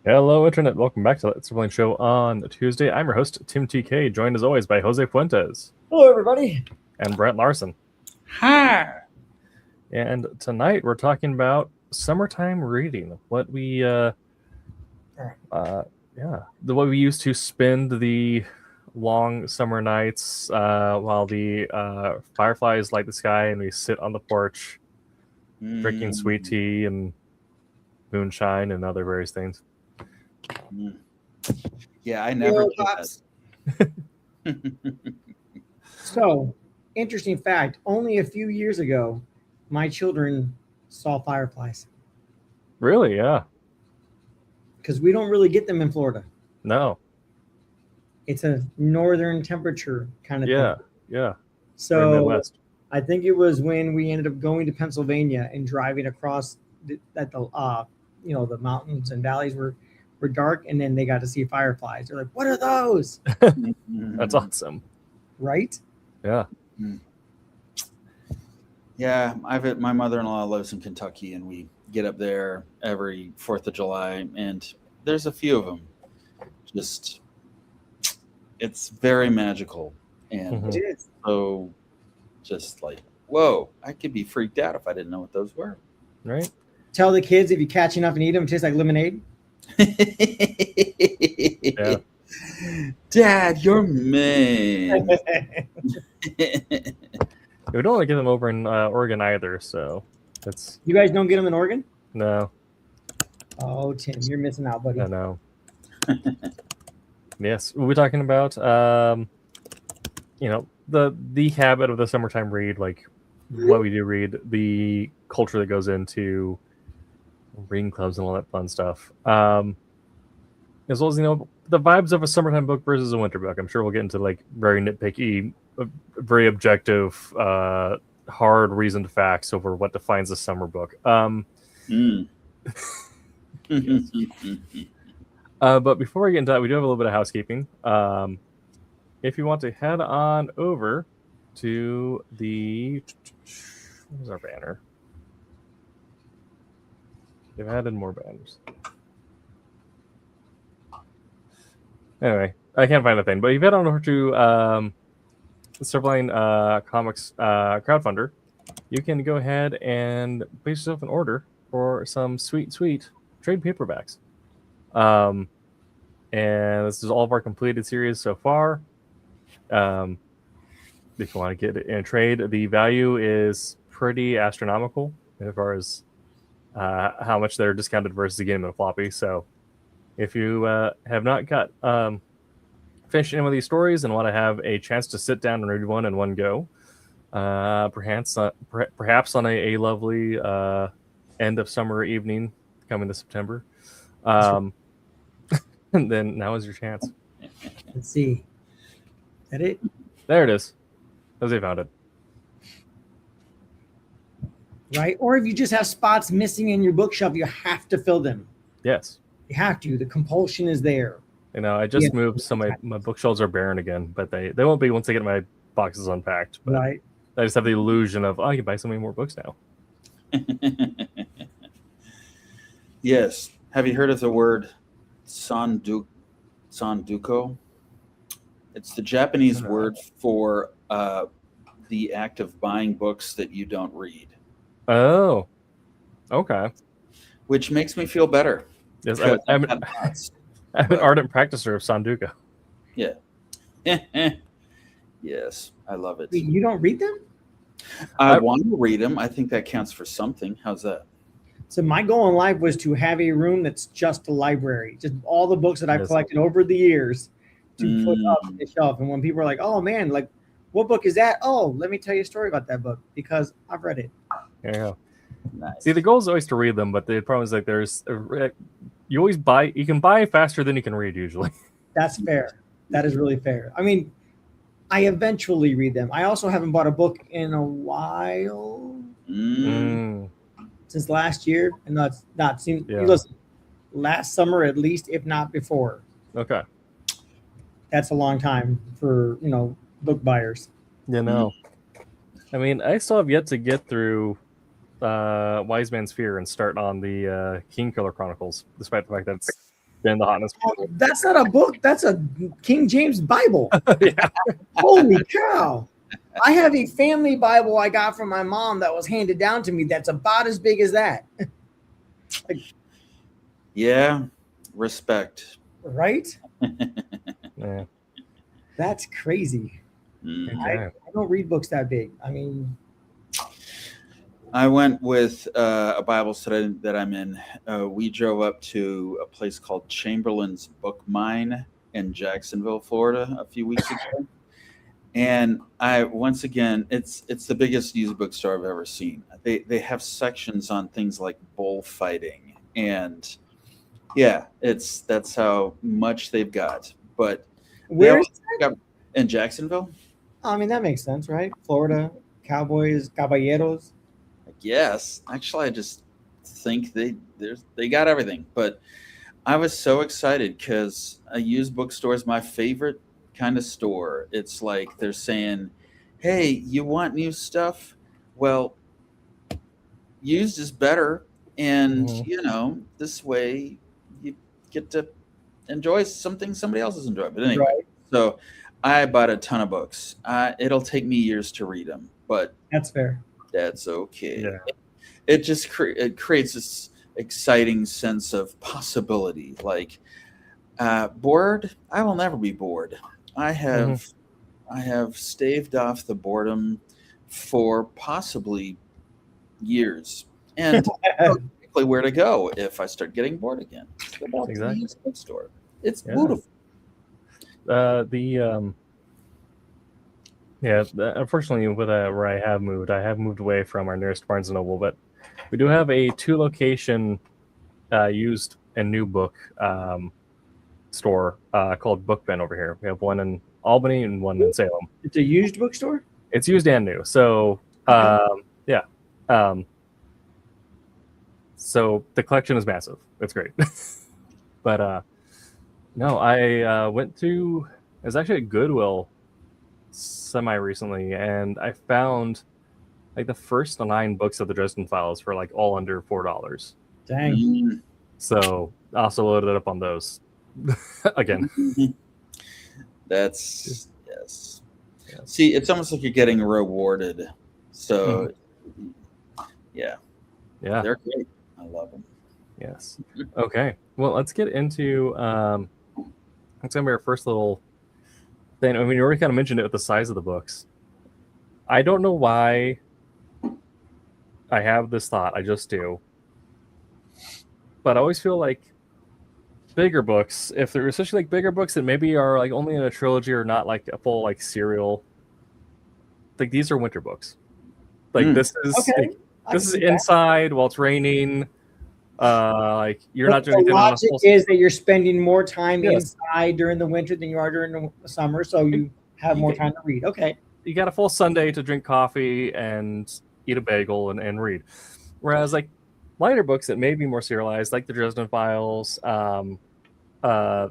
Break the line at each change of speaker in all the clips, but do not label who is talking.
Hello, Internet. Welcome back to the Silverline Show on Tuesday. I'm your host, Tim TK, joined as always by Jose Fuentes.
Hello, everybody.
And Brent Larson.
Hi.
And tonight we're talking about summertime reading. What we, the way we used to spend the long summer nights while the fireflies light the sky and we sit on the porch drinking sweet tea and moonshine and other various things.
Yeah, I never did that.
So, interesting fact, only a few years ago, my children saw fireflies.
Really? Yeah.
Because we don't really get them in Florida.
No.
It's a northern temperature kind of thing.
Yeah.
So,
Midwest.
I think it was when we ended up going to Pennsylvania and driving across the mountains and valleys were dark, and then they got to see fireflies. They're like, what are those?
That's awesome.
Right?
Yeah.
Yeah, my mother-in-law lives in Kentucky, and we get up there every 4th of July, and there's a few of them. It's very magical. And
It is.
so just like, whoa, I could be freaked out if I didn't know what those were.
Right?
Tell the kids if you catch enough and eat them, it tastes like lemonade.
Yeah. Dad, you're mean.
We don't want to get them over in Oregon either, so it's...
You guys don't get them in Oregon?
No.
Oh, Tim, you're missing out, buddy.
I know. Yes, we'll be talking about, the habit of the summertime read, like what we do read, the culture that goes into reading clubs and all that fun stuff. As well as, the vibes of a summertime book versus a winter book. I'm sure we'll get into like very nitpicky, very objective, hard reasoned facts over what defines a summer book. But before we get into that, we do have a little bit of housekeeping. If you want to head on over to the... Where's our banner? They've added more banners. Anyway, I can't find a thing. But if you head on over to the Silverline Comics crowdfunder, you can go ahead and place yourself an order for some sweet trade paperbacks. And this is all of our completed series so far. If you want to get it in a trade, the value is pretty astronomical as far as how much they're discounted versus getting them in a floppy. So if you have not got finished any of these stories and want to have a chance to sit down and read one in one go, perhaps on a lovely end of summer evening coming to September, then now is your chance.
Let's see. Is that it?
There it is. Jose found it.
Right? Or if you just have spots missing in your bookshelf, you have to fill them.
Yes.
You have to. The compulsion is there.
I just moved, so my bookshelves are barren again, but they won't be once I get my boxes unpacked. But
right.
I just have the illusion of, I can buy so many more books now.
Yes. Have you heard of the word sanduko? It's the Japanese word for the act of buying books that you don't read.
Oh, okay.
Which makes me feel better.
Yes, I'm an ardent practicer of sanduko.
Yeah. Yes, I love it.
Wait, you don't read them?
I want to read them. I think that counts for something. How's that?
So my goal in life was to have a room that's just a library, just all the books that I've collected over the years to put up on the shelf. And when people are like, "Oh man, like, what book is that?" Oh, let me tell you a story about that book because I've read it.
There you go.
Nice.
See, the goal is always to read them, but the problem is like you always buy. You can buy faster than you can read usually. That's
fair. That is really fair. I mean, I eventually read them. I also haven't bought a book in a while. Since last year, and that's not seen. Listen, last summer at least, if not before.
Okay,
that's a long time for book buyers.
I mean, I still have yet to get through Wise Man's Fear and start on the King Killer Chronicles, despite the fact that it's been the hotness.
That's not a book. That's a King James Bible.
Yeah.
Holy cow. I have a family Bible I got from my mom that was handed down to me that's about as big as that.
Yeah, respect.
Right?
Yeah.
That's crazy.
Mm.
Okay.
I don't read books that big. I mean,
I went with a Bible study that I'm in. We drove up to a place called Chamberlain's Book Mine in Jacksonville, Florida, a few weeks ago. And once again, it's the biggest used bookstore I've ever seen. They have sections on things like bullfighting, and yeah, that's how much they've got. But
where is
that? In Jacksonville?
I mean, that makes sense, right? Florida, Cowboys, Caballeros.
Yes, actually, I just think they got everything. But I was so excited because a used bookstore is my favorite kind of store. It's like they're saying, "Hey, you want new stuff? Well, used is better, and this way you get to enjoy something somebody else is enjoying." But anyway,
Right.
So I bought a ton of books. It'll take me years to read them, but
That's fair.
that's okay.
Yeah.
It just it creates this exciting sense of possibility. Like bored, I will never be bored. I have staved off the boredom for possibly years, and know where to go if I start getting bored again. Go back to the used bookstore. It's beautiful.
Unfortunately, with where I have moved away from our nearest Barnes & Noble, but we do have a 2-location used and new book store called Book Bin over here. We have one in Albany and one in Salem.
It's a used bookstore?
It's used and new. So, so the collection is massive. It's great. But no, I went to, it was actually at Goodwill semi-recently, and I found like the first 9 books of the Dresden Files for like all under $4.
Dang.
So I also loaded it up on those again.
That's yes. See, it's almost like you're getting rewarded. So yeah, they're great. I love them.
Yes. Okay. Well, let's get into that's gonna be our first little thing. I mean, you already kind of mentioned it with the size of the books. I don't know why I have this thought. I just do. But I always feel like bigger books, if they're especially like bigger books that maybe are like only in a trilogy or not like a full like serial, like these are winter books. Like this is this is inside while it's raining. Like you're not doing anything.
The logic is that you're spending more time inside during the winter than you are during the summer, so you have more time to read. Okay.
You got a full Sunday to drink coffee and eat a bagel and read. Whereas like lighter books that may be more serialized, like the Dresden Files, like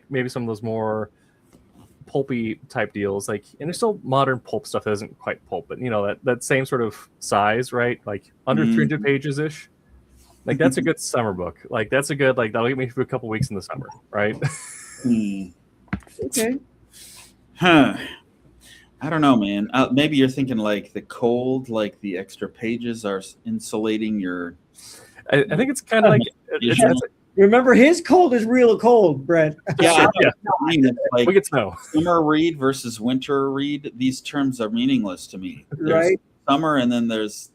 maybe some of those more pulpy type deals, like, and there's still modern pulp stuff that isn't quite pulp, but that same sort of size, right? Like under 300 pages ish. Like that's a good summer book. Like that's a good, like that'll get me through a couple weeks in the summer, right?
Okay.
Huh. I don't know, man. Maybe you're thinking like the cold, like the extra pages are insulating your.
I think it's kind of like.
Remember, his cold is real cold, Brett.
Yeah. Like
we get snow.
Summer read versus winter read. These terms are meaningless to me. There's
right.
Summer, and then there's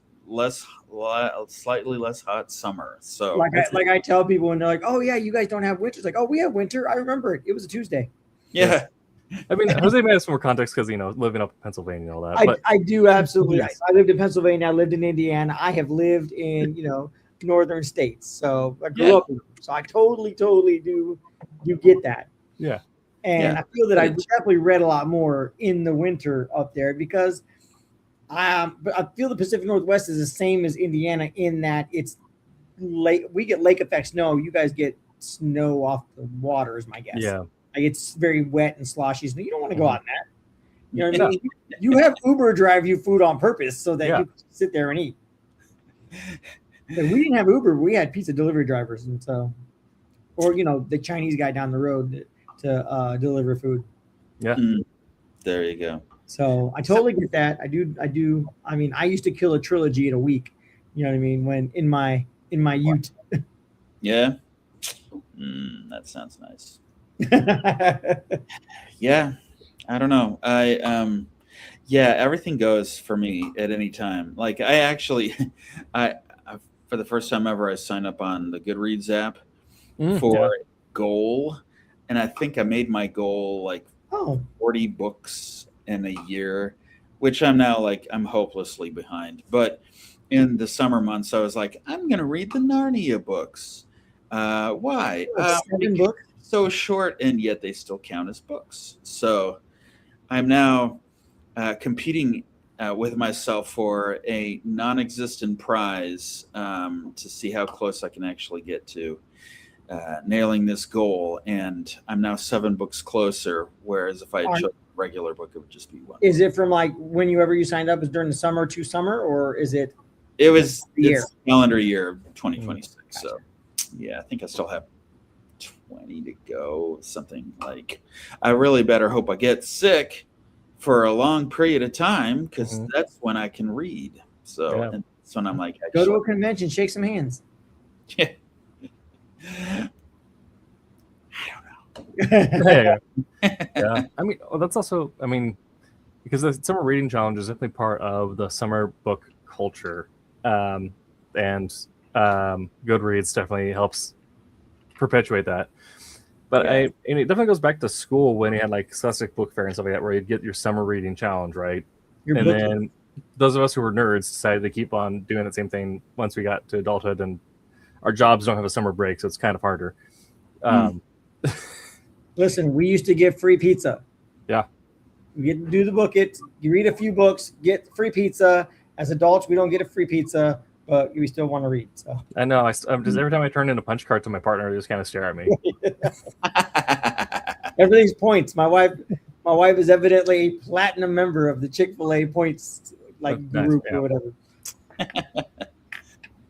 slightly less hot summer. So
like I tell people when they're like, "Oh yeah, you guys don't have winter." It's like, "Oh, we have winter. I remember it. It was a Tuesday."
Yeah.
I mean, Jose may have some more context because living up in Pennsylvania and all that.
I do absolutely. Yes. I lived in Pennsylvania. I lived in Indiana. I have lived in northern states. So I grew up in them. So I totally do get that.
Yeah.
And I feel that I definitely read a lot more in the winter up there because I feel the Pacific Northwest is the same as Indiana in that it's lake. We get lake effect snow. You guys get snow off the water, is my guess.
Yeah.
Like it's very wet and sloshy. So you don't want to go out in that. You know what I mean? You have Uber drive you food on purpose so that you can sit there and eat. But we didn't have Uber. We had pizza delivery drivers. And so or the Chinese guy down the road to deliver food.
Yeah.
There you go.
So I totally get that. I do. I mean, I used to kill a trilogy in a week. You know what I mean? When in my youth.
Yeah. That sounds nice. Yeah. I don't know. Yeah, everything goes for me at any time. Like I actually, I for the first time ever, I signed up on the Goodreads app for a goal, and I think I made my goal like 40 books in a year, which I'm now like I'm hopelessly behind. But in the summer months, I was like, I'm going to read the Narnia books. Why?
7 books.
So short, and yet they still count as books. So I'm now competing with myself for a non-existent prize to see how close I can actually get to nailing this goal. And I'm now 7 books closer, whereas if I had chosen a regular book, it would just be 1.
Is it from like whenever you signed up? Is during the summer to summer, or is it?
It was it's calendar year 2026. Gotcha. So yeah, I think I still have 20 to go. Something like I really better hope I get sick for a long period of time, because that's when I can read. So and that's when I'm like,
go to a convention, shake some hands.
Yeah.
I don't know. Yeah. I mean, that's also, I mean, because the summer reading challenge is definitely part of the summer book culture. And Goodreads definitely helps perpetuate that. But and it definitely goes back to school when you had like Sussex Book Fair and stuff like that, where you'd get your summer reading challenge, right? Then those of us who were nerds decided to keep on doing the same thing once we got to adulthood, and our jobs don't have a summer break, so it's kind of harder.
Listen, we used to get free pizza.
Yeah.
You get to do the book it. You read a few books, get free pizza. As adults, we don't get a free pizza, but we still want to read. So
I know. I'm just every time I turn in a punch card to my partner, they just kind of stare at me.
Everything's points. My wife is evidently a platinum member of the Chick-fil-A points group or whatever.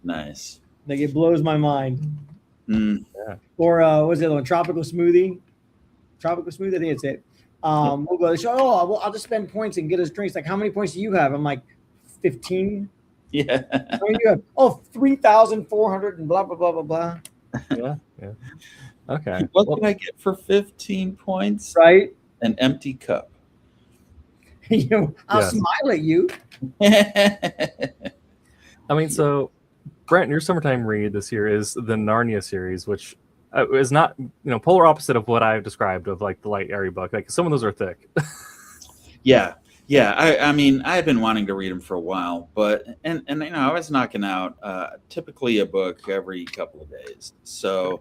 Nice.
Like it blows my mind.
Yeah.
Or what's the other one? Tropical smoothie. Tropical smoothie. I think it's it. We'll go. I'll just spend points and get us drinks. Like, how many points do you have? I'm like, 15.
Yeah.
How many do you have? 3,400 and blah blah blah blah blah.
Yeah. Okay.
What can I get for 15 points?
Right.
An empty cup.
I'll smile at you.
I mean, so Brent, your summertime read this year is the Narnia series, which is not, polar opposite of what I've described of like the light airy book. Like some of those are thick.
Yeah. I mean, I had been wanting to read them for a while, but and I was knocking out typically a book every couple of days. So,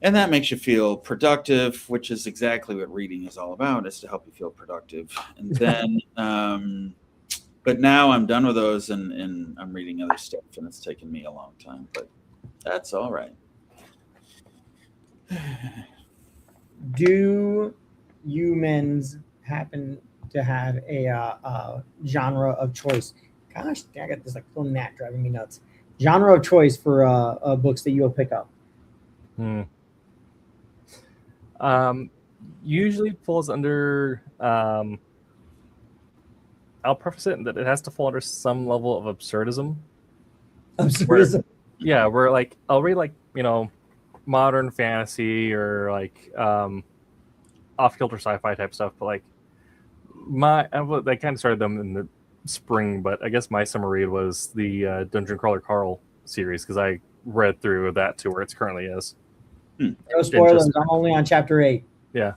and that makes you feel productive, which is exactly what reading is all about, is to help you feel productive. And then, but now I'm done with those, and I'm reading other stuff, and it's taken me a long time, but that's all right.
Do humans happen to have a genre of choice? Gosh, I got this like little gnat driving me nuts. Genre of choice for books that you'll pick up.
Usually falls under. I'll preface it that it has to fall under some level of absurdism.
Absurdism.
Where like I'll read like modern fantasy or like off-kilter sci-fi type stuff, but like they kind of started them in the spring, but I guess my summer read was the Dungeon Crawler Carl series, because I read through that to where it's currently is.
No spoilers. I'm only on chapter 8.
Yeah.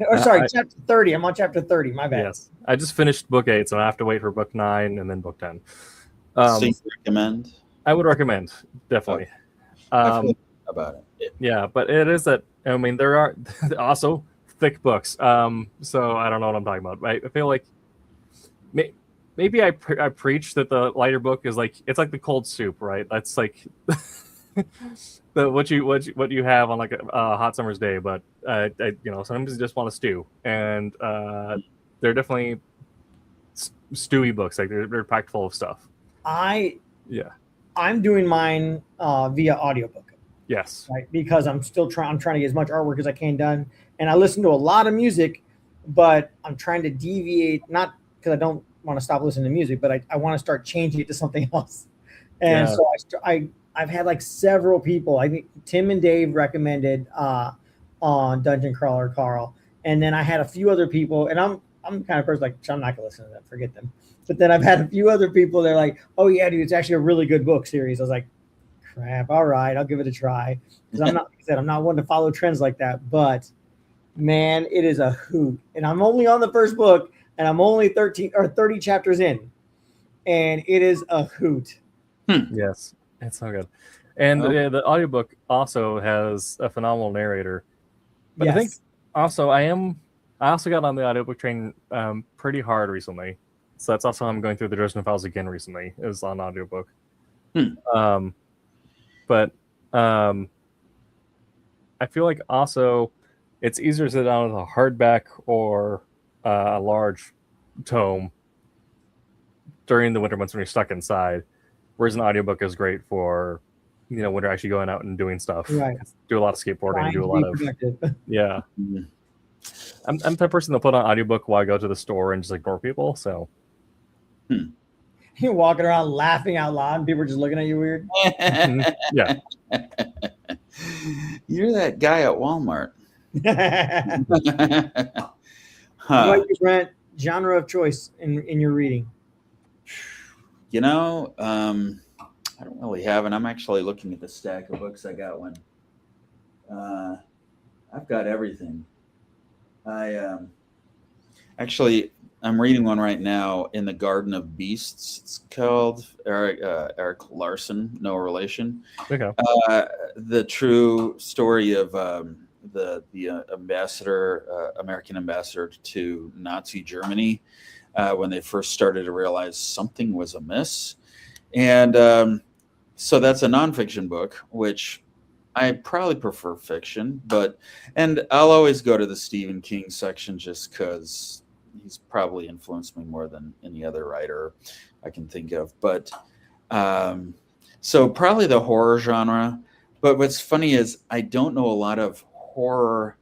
Or sorry, chapter 30. I'm on chapter 30. My bad.
Yes. I just finished book 8, so I have to wait for book 9 and then book 10.
So you recommend?
I would recommend, definitely.
I feel about it.
Yeah, but it is that, I mean, there are also thick books. So I don't know what I'm talking about. I feel like maybe I preach that the lighter book is like, it's like the cold soup, right? That's like what you have on like a hot summer's day. But sometimes you just want to stew, and they're definitely stewy books. Like they're packed full of stuff.
I'm doing mine via audiobook.
Yes.
Right, because I'm trying to get as much artwork as I can done, and I listen to a lot of music, but I'm trying to deviate, not because I don't want to stop listening to music, but I want to start changing it to something else. And
Yeah.
so I've had like several people. I think Tim and Dave recommended on Dungeon Crawler Carl, and then I had a few other people, and I'm the kind of person like I'm not gonna listen to them, forget them. But then I've had a few other people. They're like, "Oh yeah, dude, it's actually a really good book series." I was like, "Crap, all right, I'll give it a try." Because I'm not, like I said, I'm not one to follow trends like that. But man, it is a hoot, and I'm only on the first book, and I'm only 13 or 30 chapters in, and it is a hoot.
Yes, it's so good. And the audiobook also has a phenomenal narrator. But
Yes.
I think also I also got on the audiobook train pretty hard recently. So that's also how I'm going through the Dresden Files again recently, is on audiobook. But I feel like also it's easier to sit down with a hardback or a large tome during the winter months when you're stuck inside, whereas an audiobook is great for, when you're actually going out and doing stuff.
Right.
Do a lot of skateboarding, do a lot of
productive.
yeah. I'm the type of person to put on audiobook while I go to the store and just ignore people. So
You're walking around laughing out loud, and people are just looking at you weird.
Yeah.
You're that guy at Walmart.
What is your genre of choice in your reading?
I don't really have, and I'm actually looking at the stack of books I got one. I've got everything. I'm reading one right now, In the Garden of Beasts. It's called Eric Larson, no relation.
Okay.
The true story of the ambassador, American ambassador to Nazi Germany, when they first started to realize something was amiss. And so that's a nonfiction book, which I probably prefer fiction, and I'll always go to the Stephen King section just because he's probably influenced me more than any other writer I can think of. But so probably the horror genre. But what's funny is I don't know a lot of horror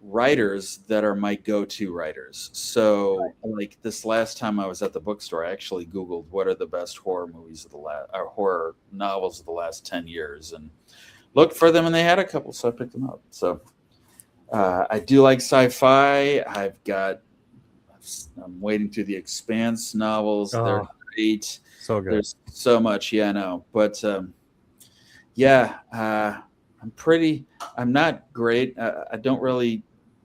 writers that are my go-to writers. So like this last time I was at the bookstore, I actually Googled what are the best horror movies of horror novels of the last 10 years and looked for them, and they had a couple, so I picked them up. So I do like sci-fi. I'm wading through the Expanse novels.
Oh,
they're great.
So good.
There's so much. Yeah, I know. But I'm not great. I don't really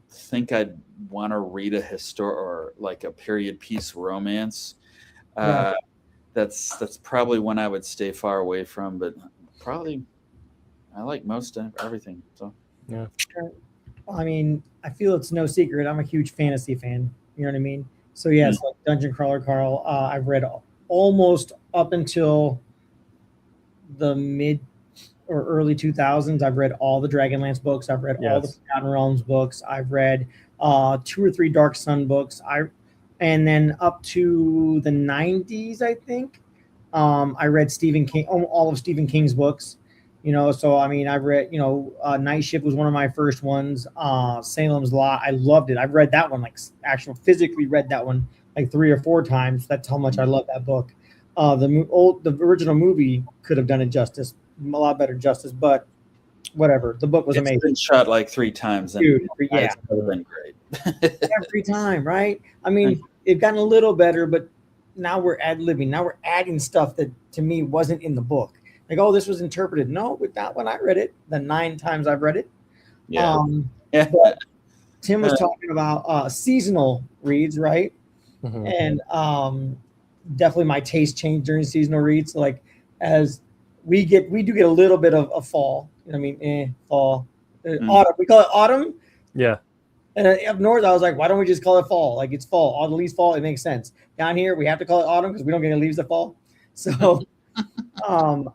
think I'd want to read a or like a period piece romance. That's probably one I would stay far away from, but probably I like most everything. So
yeah.
I mean, I feel it's no secret. I'm a huge fantasy fan. You know what I mean? So yes, like Dungeon Crawler Carl, I've read almost up until the mid or early 2000s. I've read all the Dragonlance books. I've read all the Forgotten Realms books. I've read 2 or 3 Dark Sun books. And then up to the 90s, I think, I read Stephen King, all of Stephen King's books. So I mean, I've read, Night Shift was one of my first ones. Salem's Lot, I loved it. I've read that one, physically read that one like 3 or 4 times. That's how much I love that book. The original movie could have done it justice, a lot better justice, but whatever. The book was amazing.
It's been shot like 3 times.
Dude, yeah.
It's been great.
Every time, right? I mean, it's gotten a little better, but now we're ad-libbing. Now we're adding stuff that to me wasn't in the book. Like, oh, this was interpreted. No, with that one, I read it the 9 times I've read it.
Yeah.
But Tim was talking about seasonal reads, right?
Mm-hmm.
And definitely my taste changed during seasonal reads. So like as we do get a little bit of fall. You know what I mean? Fall. Autumn. We call it autumn.
Yeah.
And up north, I was like, why don't we just call it fall? Like it's fall. All the leaves fall. It makes sense. Down here, we have to call it autumn because we don't get any leaves that fall. So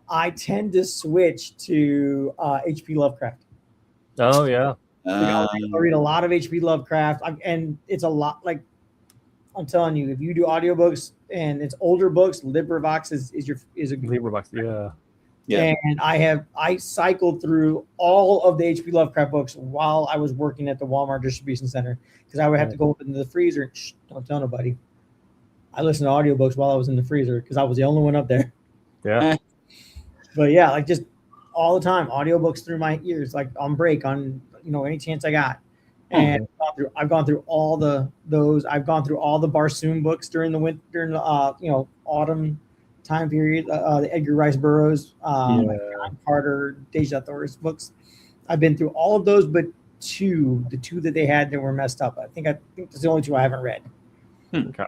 I tend to switch to H.P. Lovecraft.
Oh, yeah.
I read a lot of H.P. Lovecraft. And it's a lot, like, I'm telling you, if you do audiobooks and it's older books, LibriVox is a
LibriVox, yeah.
Yeah.
And I cycled through all of the H.P. Lovecraft books while I was working at the Walmart distribution center because I would have to go up into the freezer. And, shh, don't tell nobody. I listened to audiobooks while I was in the freezer because I was the only one up there.
Yeah.
But yeah, like just all the time, audiobooks through my ears, like on break, on any chance I got. And I've gone through all those. I've gone through all the Barsoom books during the winter, during the autumn time period. The Edgar Rice Burroughs, John Carter, Deja Thoris books. I've been through all of those, but the two that they had that were messed up. I think that's the only two I haven't read.
Okay.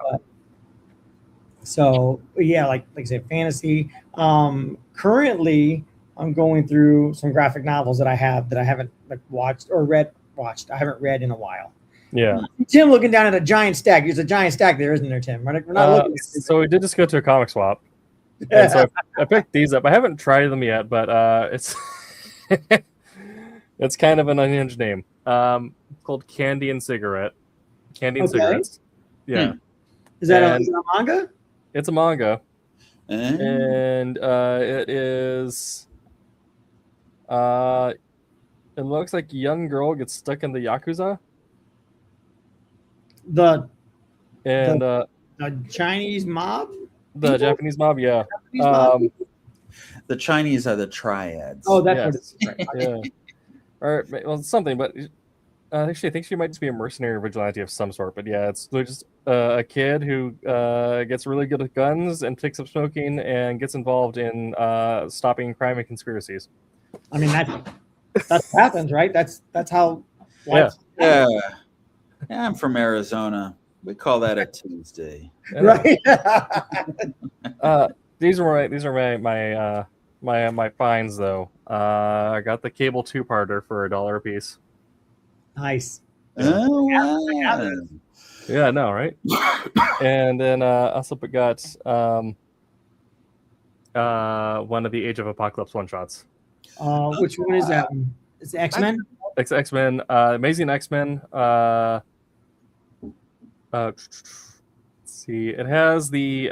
So yeah, like I said, fantasy. Currently, I'm going through some graphic novels that I haven't watched or read. I haven't read in a while.
Yeah.
Tim looking down at a giant stack. There's a giant stack there, isn't there, Tim? We're not looking.
So we did just go to a comic swap, and so I picked these up. I haven't tried them yet, but it's it's kind of an unhinged name. It's called Candy and Cigarette. Candy and Cigarettes. Yeah.
Is that a manga?
It's a manga, and it is. It looks like a young girl gets stuck in the Yakuza.
The Chinese mob?
The Japanese mob, yeah.
Japanese mob?
The Chinese are the triads.
Oh, that's what it's right.
Yeah. Or well, something, but actually, I think she might just be a mercenary or vigilante of some sort. But yeah, it's just a kid who gets really good at guns and picks up smoking and gets involved in stopping crime and conspiracies.
I mean, that's what happens, right? That's how.
Yeah. I'm from Arizona. We call that a Tuesday.
Right.
These are my finds though. I got the Cable 2-parter for $1 a piece.
Nice.
Oh, wow.
Yeah, I know, right? And then also got one of the Age of Apocalypse one-shots.
Which one is that one? It's X-Men?
X-Men, Amazing X-Men. Let's see. It has the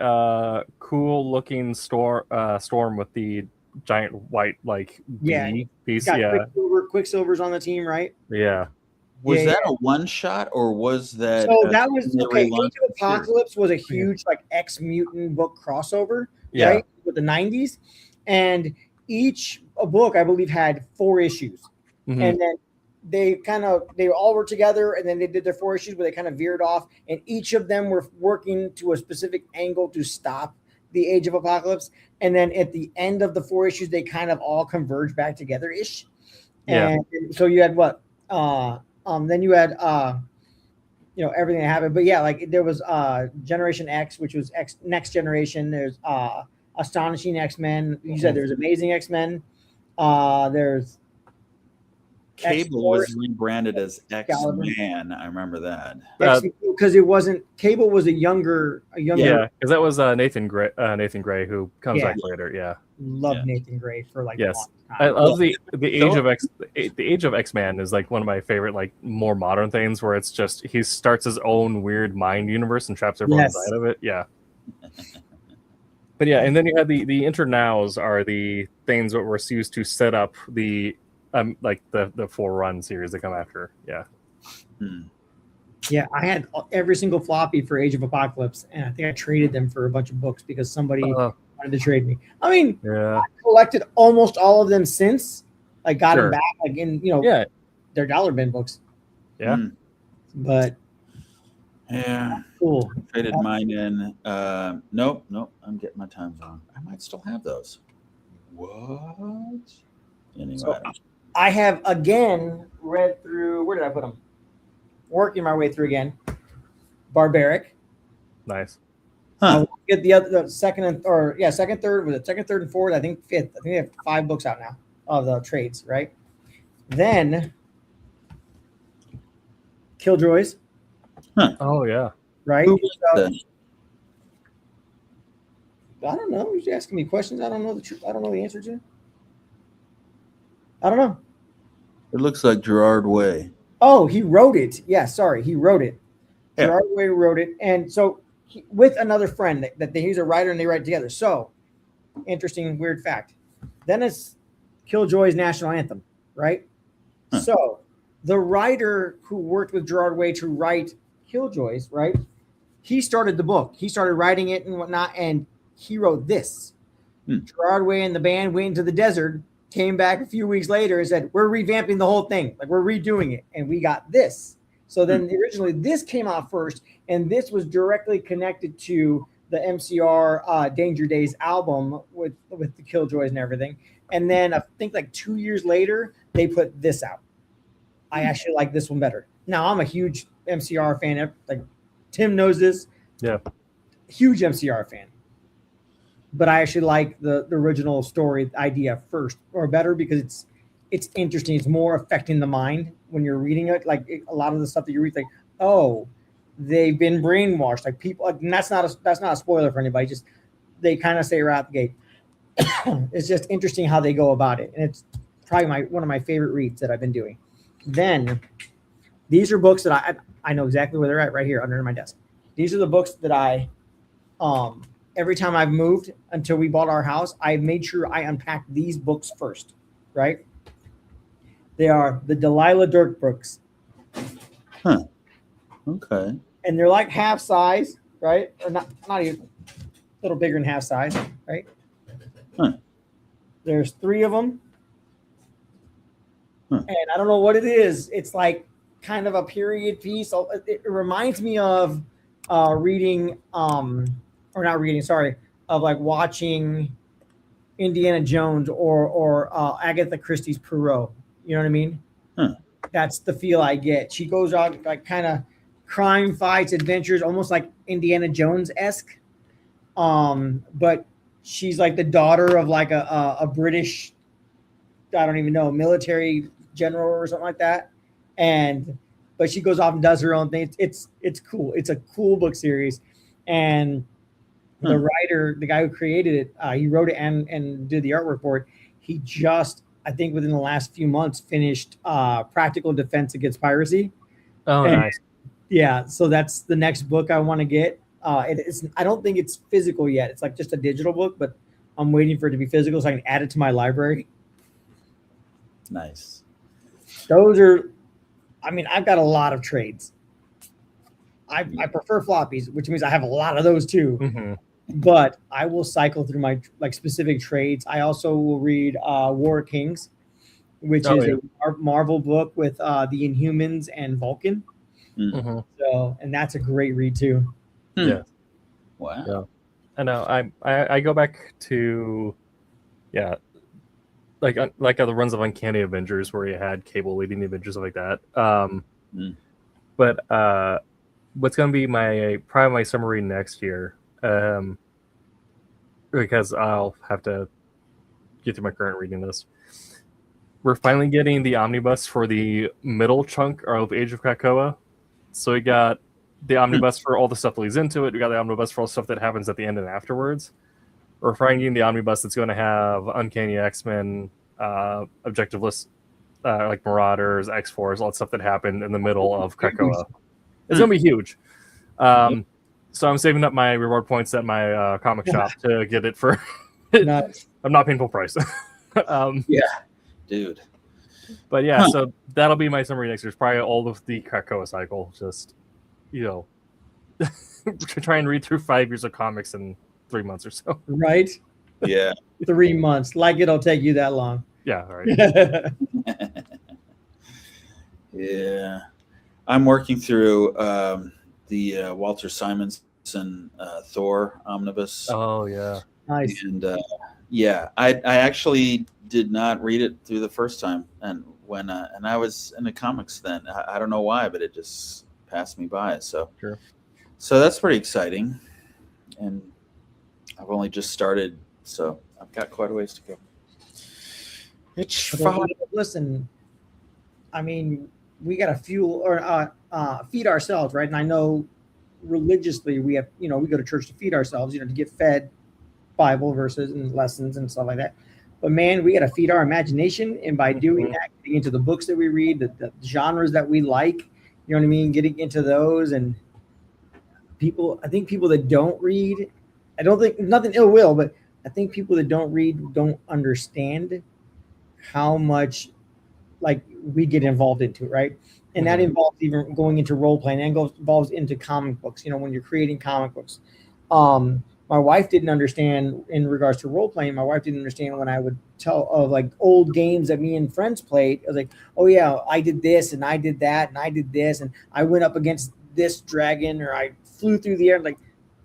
cool-looking storm with the giant white bee piece. Yeah,
Quicksilver's on the team, right?
Yeah.
Was that a one-shot or was that?
So that was okay. Age of Apocalypse was a huge X-Mutant book crossover, right, with the 90s, and each book I believe had 4 issues, and then they all were together, and then they did their 4 issues, but they kind of veered off, and each of them were working to a specific angle to stop the Age of Apocalypse, and then at the end of the 4 issues, they kind of all converge back together ish. And so you had what? Then you had everything that happened, but yeah, like there was Generation X, which was Next Generation. There's Astonishing X-Men. You said there's Amazing X-Men. There's
Cable was rebranded as X-Man. I remember that
because it wasn't Cable was a younger.
Yeah, because that was Nathan Gray who comes back later. Yeah,
love Nathan Gray for a long time.
I love the Age of X-Man is like one of my favorite more modern things where it's just he starts his own weird mind universe and traps everyone inside of it. Yeah. But yeah, and then you had the internows are the things that were used to set up the the 4-run series that come after. Yeah.
Yeah, I had every single floppy for Age of Apocalypse, and I think I traded them for a bunch of books because somebody wanted to trade me. I mean, I collected almost all of them since I got them back, they're dollar bin books.
Yeah.
But cool.
Traded mine in. Nope. I'm getting my time zone. I might still have those. What? Anyway.
So I have again read through. Where did I put them? Working my way through again. Barbaric.
Nice.
Get the second, third, and fourth. I think fifth. I think they have 5 books out now of the trades, right? Then Killjoys.
Oh yeah.
Right.
I
don't know. You're asking me questions. I don't know the truth. I don't know the answer to. I don't know.
It looks like Gerard Way.
Oh, he wrote it. Yeah, sorry, he wrote it. Yeah. Gerard Way wrote it, and so with another friend that he's a writer and they write together. So, interesting, weird fact. Then it's Killjoy's national anthem, right? So the writer who worked with Gerard Way to write Killjoys, right? He started the book. He started writing it and whatnot, and he wrote this. Gerard Way and the band went into the desert, came back a few weeks later and said, we're revamping the whole thing. Like, we're redoing it. And we got this. So then originally this came out first, and this was directly connected to the MCR Danger Days album with the Killjoys and everything. And then I think like 2 years later, they put this out. I actually like this one better. Now, I'm a huge MCR fan. Like, Tim knows this.
Yeah.
Huge MCR fan. But I actually like the original story idea first or better because it's interesting. It's more affecting the mind when you're reading it. Like a lot of the stuff that you read, like, oh, they've been brainwashed. Like people, and that's not a spoiler for anybody. Just they kind of say right out the gate. It's just interesting how they go about it, and it's probably one of my favorite reads that I've been doing. Then these are books that I know exactly where they're at right here under my desk. These are the books that I every time I've moved until we bought our house, I made sure I unpacked these books first, right? They are the Delilah Dirk books.
Huh. Okay.
And they're like half size, right? Or not even a little bigger than half size, right?
Huh.
There's 3 of them.
Huh.
And I don't know what it is. It's like kind of a period piece. It reminds me of reading or not reading, sorry, of like watching Indiana Jones or Agatha Christie's Poirot. You know what I mean?
Huh.
That's the feel I get. She goes out like kind of crime fights, adventures, almost like Indiana Jones-esque. But she's like the daughter of like a British, I don't even know, military general or something like that. But she goes off and does her own thing. It's cool. It's a cool book series. And the writer, the guy who created it, he wrote it and did the artwork for it. He just, I think within the last few months, finished Practical Defense Against Piracy.
Oh, nice.
Yeah, so that's the next book I want to get. I don't think it's physical yet. It's like just a digital book, but I'm waiting for it to be physical so I can add it to my library.
Nice.
Those are, I mean, I've got a lot of trades. I prefer floppies, which means I have a lot of those too.
Mm-hmm.
But I will cycle through my like specific trades. I also will read War of Kings, which is a Marvel book with the Inhumans and Vulcan.
Mm-hmm.
So, and that's a great read too.
Yeah.
Wow.
Yeah. I know. I go back to, yeah, like the runs of Uncanny Avengers where you had Cable leading the Avengers, stuff like that. But what's going to be probably my summary next year, because I'll have to get through my current reading list. We're finally getting the omnibus for the middle chunk of Age of Krakoa. So we got the omnibus for all the stuff that leads into it. We got the omnibus for all the stuff that happens at the end and afterwards. We're finally getting the omnibus that's going to have Uncanny X-Men, Objective List, like Marauders, X-Force, all that stuff that happened in the middle of Krakoa. It's going to be huge. So I'm saving up my reward points at my comic shop to get it for
Nuts.
I'm not paying full price.
Yeah, dude.
But yeah, so that'll be my summary next year. It's probably all of the Krakoa cycle. Just, try and read through 5 years of comics in 3 months or so.
Right?
Yeah.
3 months. Like it'll take you that long.
Yeah, all right.
Yeah. I'm working through the Walter Simonson Thor omnibus.
Oh, yeah.
Nice.
And I actually did not read it through the first time, and when and I was in the comics then. I don't know why, but it just passed me by. So
sure.
So that's pretty exciting, and I've only just started, so I've got quite a ways to go. It's fun.
Listen, I mean, we got to fuel or feed ourselves, right? And I know religiously we have, we go to church to feed ourselves, to get fed Bible verses and lessons and stuff like that. But man, we got to feed our imagination, and by doing that, getting into the books that we read, the genres that we like, you know what I mean, getting into those. And I think people that don't read, I don't think nothing ill will, but I think people that don't read don't understand how much like we get involved into it, right? And that involves even going into role playing and involves into comic books. You know, when you're creating comic books, my wife didn't understand in regards to role playing. My wife didn't understand when I would tell of like old games that me and friends played. I was like, oh yeah, I did this and I did that and I did this and I went up against this dragon or I flew through the air. Like,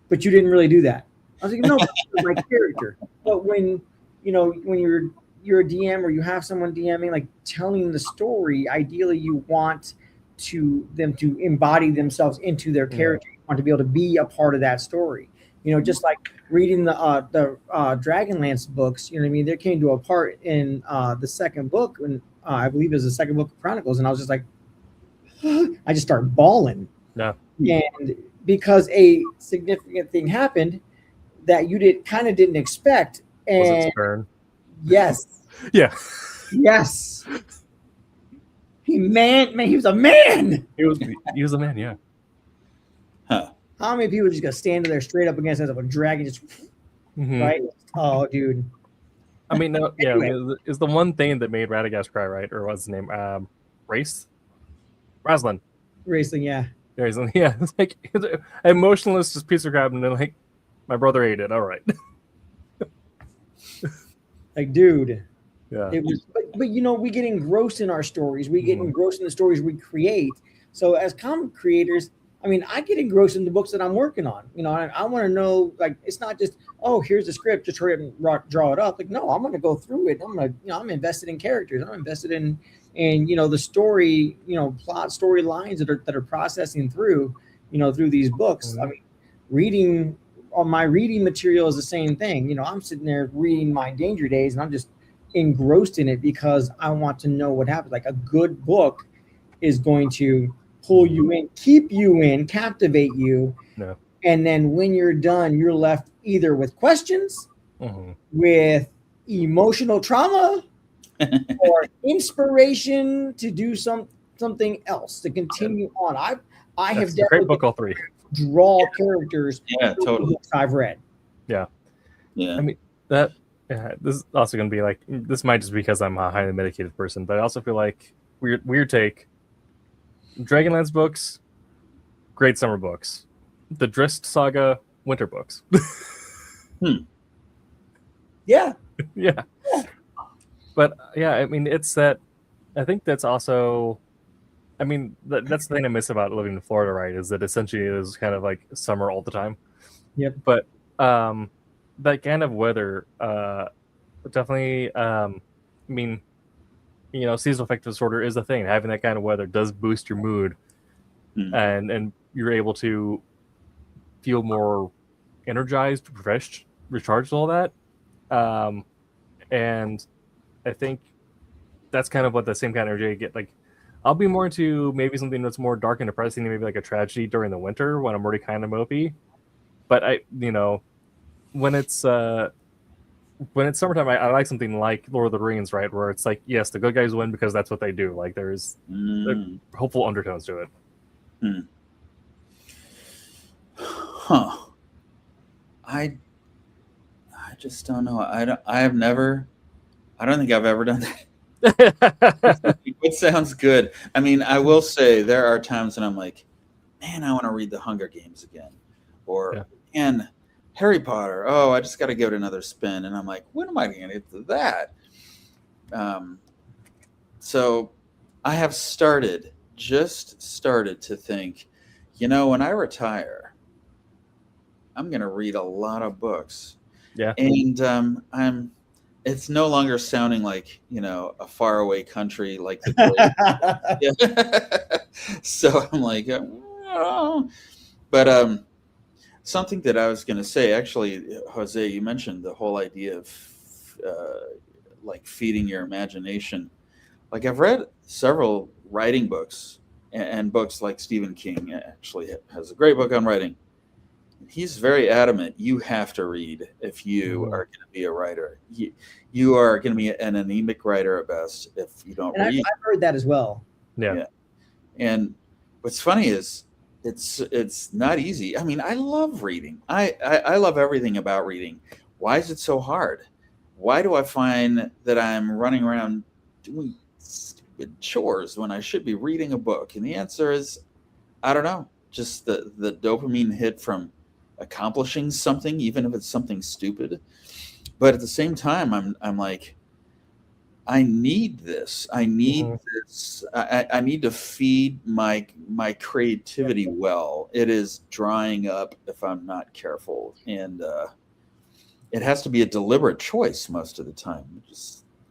but you didn't really do that. I was like, no, that's my character. But when when you're a DM or you have someone DMing, like telling the story, ideally you want them to embody themselves into their character. You want to be able to be a part of that story. You know, just like reading the Dragonlance books, you know what I mean? There came to a part in the second book, and I believe it was the second book of Chronicles, and I was just like, I just started bawling.
Yeah.
And because a significant thing happened that you didn't expect. And
was it Stern?
Yes.
Yeah.
Yes. He was a man.
He was a man, yeah.
Huh.
How many people just gonna stand there straight up against a dragon just right? Oh, dude.
I mean, no, yeah, is the one thing that made Radagast cry, right? Or what's his name? Raslin.
Racing, yeah.
Raslin, yeah. It's like it's an emotionless just piece of crap, and then like my brother ate it. All right.
Like, dude.
Yeah.
It was, but you know, we get engrossed in our stories. We get engrossed in the stories we create. So as comic creators, I mean, I get engrossed in the books that I'm working on. You know, I want to know, like, it's not just, oh, here's the script, just hurry up and draw it up. Like, no, I'm going to go through it. I'm invested in characters. I'm invested in the story, plot storylines that are processing through these books. I mean, reading on my reading material is the same thing. You know, I'm sitting there reading my Danger Days and I'm just engrossed in it because I want to know what happens. Like, a good book is going to pull you in, keep you in, captivate you.
No.
And then when you're done, you're left either with questions, with emotional trauma, or inspiration to do something else, to continue on. I have
a great book, all three.
Draw characters.
Yeah, totally.
Books I've read.
Yeah.
Yeah.
I mean, this is also going to be like, this might just be because I'm a highly medicated person, but I also feel like weird take. Dragonlance books, great summer books. The Drizzt Saga, winter books.
Yeah.
Yeah. But yeah, I mean, it's that. I think that's also. I mean, that's the thing I miss about living in Florida, right? Is that essentially it is kind of like summer all the time.
Yep.
But that kind of weather, definitely. I mean, seasonal affective disorder is a thing. Having that kind of weather does boost your mood, and you're able to feel more energized, refreshed, recharged, all that. And I think that's kind of what the same kind of energy I get. Like, I'll be more into maybe something that's more dark and depressing, maybe like a tragedy during the winter when I'm already kind of mopey. But when it's summertime, I like something like Lord of the Rings, right? Where it's like, yes, the good guys win because that's what they do. Like, there's hopeful undertones to it.
Huh. I just don't know. I don't think I've ever done that. It sounds good. I mean, I will say there are times when I'm like, man, I want to read the Hunger Games again. Or, man, Harry Potter. Oh, I just got to give it another spin. And I'm like, when am I going to get to that? So I have just started to think, when I retire, I'm going to read a lot of books.
Yeah.
And it's no longer sounding like, a faraway country like the So I'm like, oh. But something that I was going to say, actually, Jose, you mentioned the whole idea of like feeding your imagination. Like, I've read several writing books and books like Stephen King actually has a great book on writing. He's very adamant. You have to read if you are going to be a writer. You are going to be an anemic writer at best if you don't read.
I've heard that as well.
Yeah.
And what's funny is it's not easy. I mean, I love reading. I love everything about reading. why is it so hard? Why do I find that I'm running around doing stupid chores when I should be reading a book? And the answer is, I don't know. Just the dopamine hit from accomplishing something, even if it's something stupid. But at the same time, I'm like, I need this. I need this. I need to feed my creativity well. It is drying up if I'm not careful, and it has to be a deliberate choice most of the time.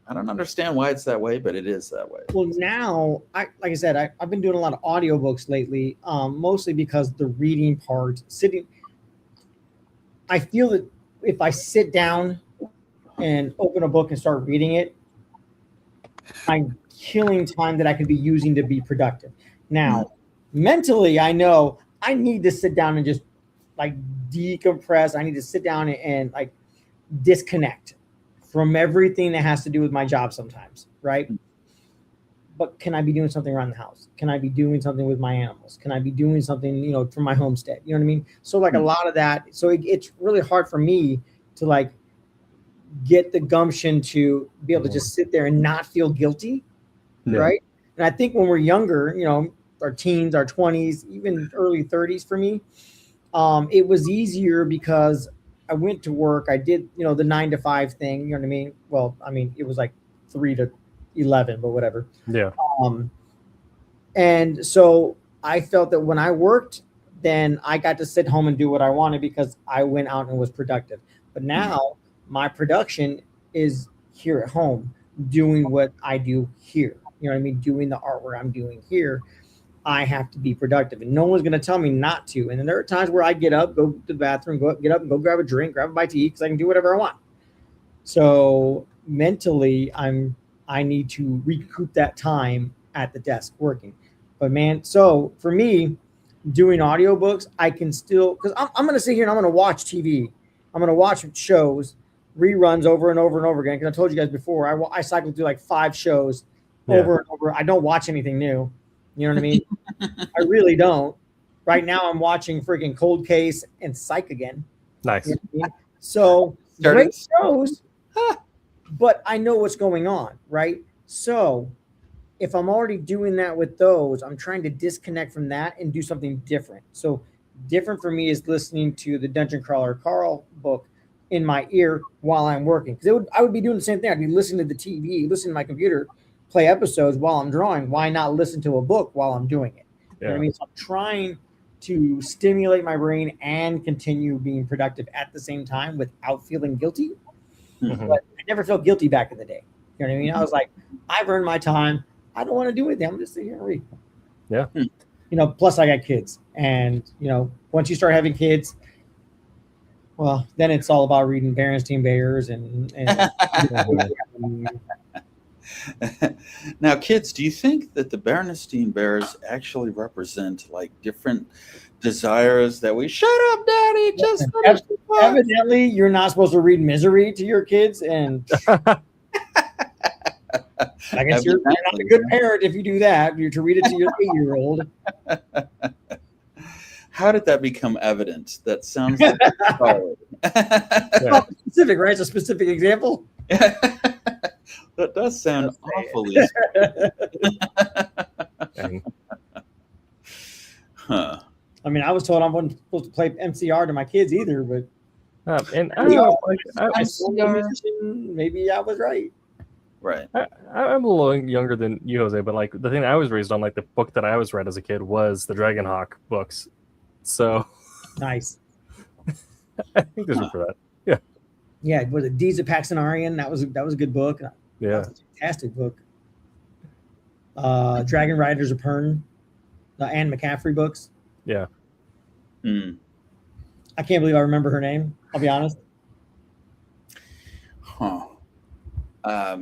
I don't understand why it's that way, but it is that way.
Well, now, like I said, I've been doing a lot of audiobooks lately, mostly because the reading part, I feel that if I sit down and open a book and start reading it, I'm killing time that I could be using to be productive. Now, mentally, I know I need to sit down and just like decompress. I need to sit down and like disconnect from everything that has to do with my job sometimes, right? But can I be doing something around the house? Can I be doing something with my animals? Can I be doing something, for my homestead? You know what I mean? So like a lot of that. So it's really hard for me to like get the gumption to be able to just sit there and not feel guilty, right? And I think when we're younger, our teens, our 20s, even early 30s for me, it was easier because I went to work. I did, the 9 to 5 thing. You know what I mean? Well, I mean, it was like 3 to 11, but whatever.
Yeah.
And so I felt that when I worked, then I got to sit home and do what I wanted because I went out and was productive. But now my production is here at home doing what I do here. You know what I mean? Doing the artwork I'm doing here. I have to be productive, and no one's going to tell me not to. And then there are times where I get up, go to the bathroom, get up and go grab a drink, grab a bite to eat because I can do whatever I want. So mentally, I need to recoup that time at the desk working. But man, so for me, doing audiobooks, I can still, because I'm going to sit here and I'm going to watch TV. I'm going to watch shows, reruns over and over and over again. Because I told you guys before, I cycle through like 5 shows over and over. I don't watch anything new. You know what I mean? I really don't. Right now, I'm watching freaking Cold Case and Psych again.
Nice.
You know what I mean? So great shows, but I know what's going on, right? So if I'm already doing that with those, I'm trying to disconnect from that and do something different. So different for me is listening to the Dungeon Crawler Carl book in my ear while I'm working. Because I would be doing the same thing. I'd be listening to the TV, listening to my computer, play episodes while I'm drawing. Why not listen to a book while I'm doing it? You know what I mean? So I'm trying to stimulate my brain and continue being productive at the same time without feeling guilty. Mm-hmm. But I never felt guilty back in the day. You know what I mean? I was like, I've earned my time. I don't want to do anything. I'm just sitting here and read.
Yeah.
Plus I got kids. And, once you start having kids, well, then it's all about reading Berenstain Bears and
Now, kids, do you think that the Berenstain Bears actually represent like different desires that we shut up, Daddy? Just
evidently, you're not supposed to read Misery to your kids, and I guess you're not a good parent if you do that. You're to read it to your 8-year-old.
How did that become evident? That sounds like
specific, right? It's a specific example.
That does sound awfully.
Huh. I mean, I was told I wasn't supposed to play MCR to my kids either, but
and I don't know,
maybe I was right.
Right.
I'm a little younger than you, Jose, but like the thing I was raised on, like the book that I was read as a kid was the Dragonhawk books. So
nice.
I think there's room for that. Yeah.
Yeah. Was it Deeds of Paxtonarian? That was a good book.
Yeah.
That was a fantastic book. Dragon Riders of Pern, the Anne McCaffrey books.
Yeah.
I can't believe I remember her name. I'll be honest.
Huh. I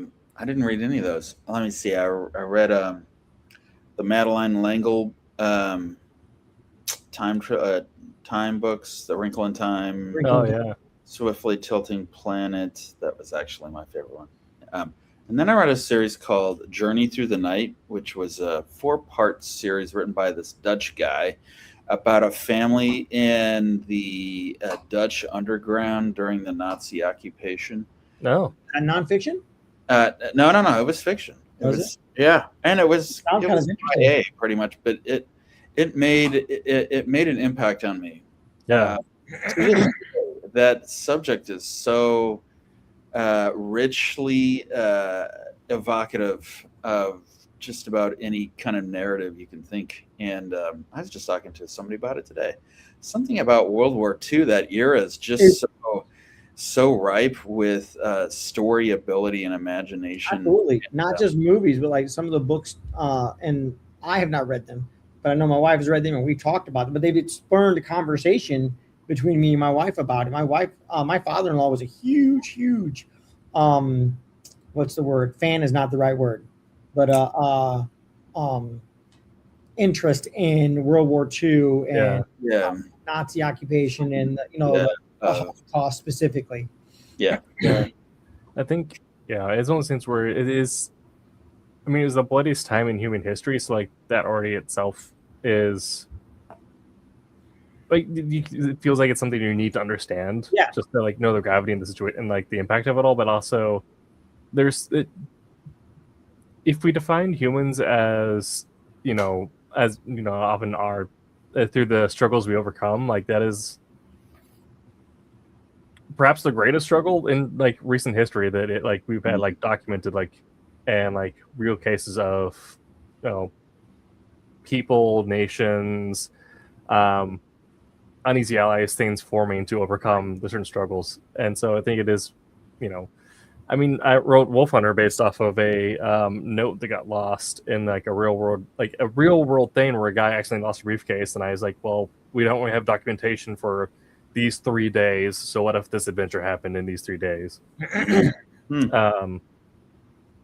didn't read any of those. Let me see. I read the Madeline L'Engle time books, The Wrinkle in Time.
Oh yeah.
Swiftly Tilting Planet. That was actually my favorite one. And then I read a series called Journey Through the Night, which was a 4-part series written by this Dutch guy about a family in the Dutch underground during the Nazi occupation.
No.
A nonfiction?
No. It was fiction.
Was it?
Yeah, and it was
Sounds kind of interesting.
YA pretty much, but it made an impact on me.
Yeah.
That subject is so richly evocative of just about any kind of narrative you can think. And I was just talking to somebody about it today. Something about World War II, that era is just so ripe with story ability and imagination.
Absolutely. Not just movies, but like some of the books, and I have not read them, but I know my wife has read them and we talked about them, but they've spurned a conversation between me and my wife about it. My wife, my father-in-law was a huge, what's the word? Fan is not the right word, but interest in World War II and Nazi occupation and the Holocaust specifically.
Yeah.
I think it's one of those things where it is. I mean, it was the bloodiest time in human history, so like that already itself is like it feels like it's something you need to understand.
Yeah.
Just to like know the gravity and the situation and like the impact of it all, but also if we define humans as often are through the struggles we overcome, like that is perhaps the greatest struggle in like recent history that it like we've had like documented like and like real cases of people, nations, uneasy allies, things forming to overcome the certain struggles. And so I think it is, I mean, I wrote Wolf Hunter based off of a note that got lost in like a real world thing where a guy accidentally lost a briefcase, and I was like, well, we don't really have documentation for these 3 days, so what if this adventure happened in these 3 days?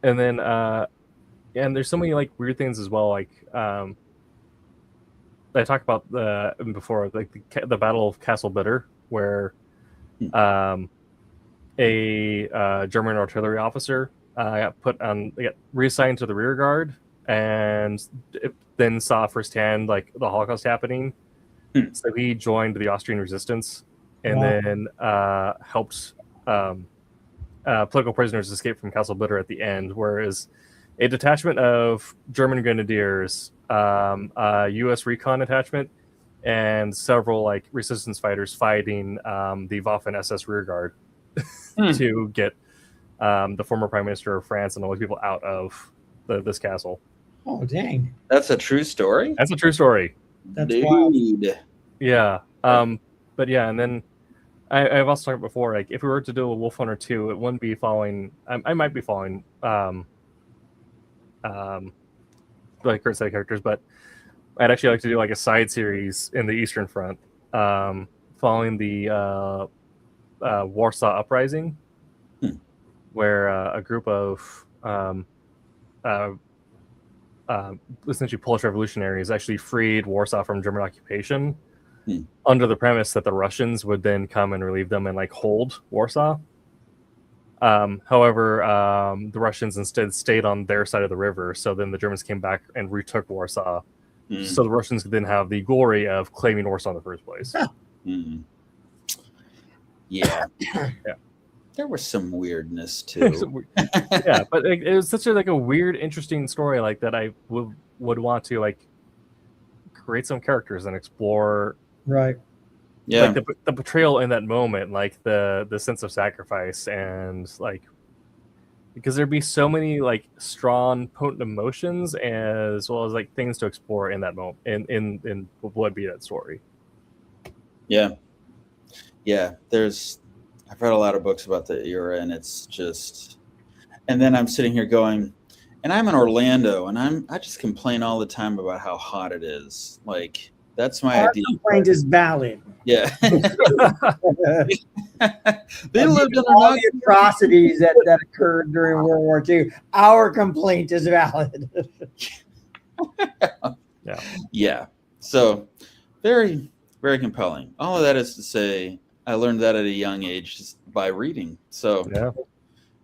And then and there's so many like weird things as well, like I talked about before, like the Battle of Castle Bitter, where a German artillery officer got reassigned to the rear guard, and then saw firsthand like the Holocaust happening. So he joined the Austrian resistance, and then helped political prisoners escape from Castle Bitter at the end. Whereas a detachment of German grenadiers, a U.S. recon detachment, and several like resistance fighters fighting the Waffen SS rear guard to get the former prime minister of France and all these people out of this castle.
Oh, dang!
That's a true story.
That's a true story.
That's wild.
Yeah. But yeah, and then I've also talked before, like if we were to do a Wolf Hunter 2, it wouldn't be following. I might be following like current set of characters, but I'd actually like to do like a side series in the Eastern Front, following the Warsaw Uprising, where a group of essentially Polish revolutionaries actually freed Warsaw from German occupation under the premise that the Russians would then come and relieve them and like hold Warsaw. However, the Russians instead stayed on their side of the river, so then the Germans came back and retook Warsaw. So the Russians could then have the glory of claiming Warsaw in the first place.
Yeah. There was some weirdness too.
Yeah, but it was such a weird, interesting story like that. I would want to like create some characters and explore.
Right.
Yeah.
Like the betrayal in that moment, like the sense of sacrifice, and like because there'd be so many like strong, potent emotions as well as like things to explore in that moment in what would be that story.
Yeah. I've read a lot of books about the era, and it's just, and then I'm sitting here going, and I'm in Orlando, and I just complain all the time about how hot it is. Like that's my idea.
Complaint is valid.
Yeah. They lived in
all the atrocities that occurred during World War II. Our complaint is valid.
Yeah. So very, very compelling. All of that is to say, I learned that at a young age just by reading. So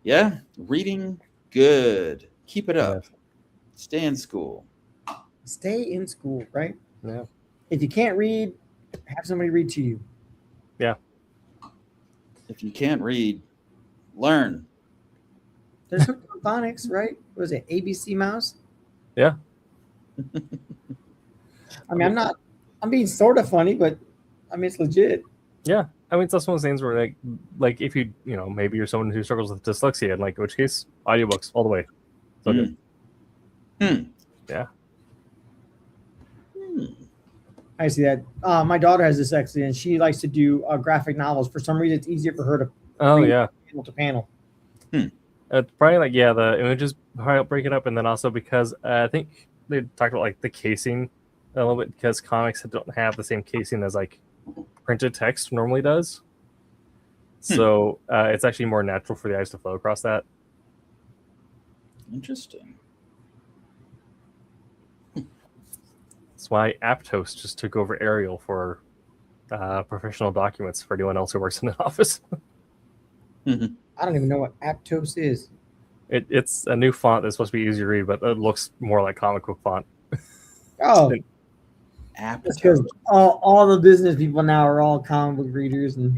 yeah, reading good. Keep it up. Stay in school.
Stay in school, right?
Yeah.
if you can't read, have somebody read to you.
Yeah.
If you can't read, learn.
There's phonics, right? What was it, ABC Mouse?
Yeah.
I mean, I'm being sort of funny, but I mean, it's legit.
Yeah. I mean, it's just one of those things where, like if you know, maybe you're someone who struggles with dyslexia, in like which case, audiobooks all the way. So good. Yeah.
I see that. My daughter has dyslexia, and she likes to do graphic novels. For some reason, it's easier for her to read panel to panel.
It's probably like the images probably break it up, and then also because I think they talked about like the casing a little bit, because comics don't have the same casing as like printed text normally does. So it's actually more natural for the eyes to flow across that.
Interesting.
That's why Aptos just took over Arial for professional documents for anyone else who works in the office.
I don't even know what Aptos is.
It's a new font that's supposed to be easy to read, but it looks more like comic book font.
Oh,
Aptos.
Because all the business people now are all comic book readers, and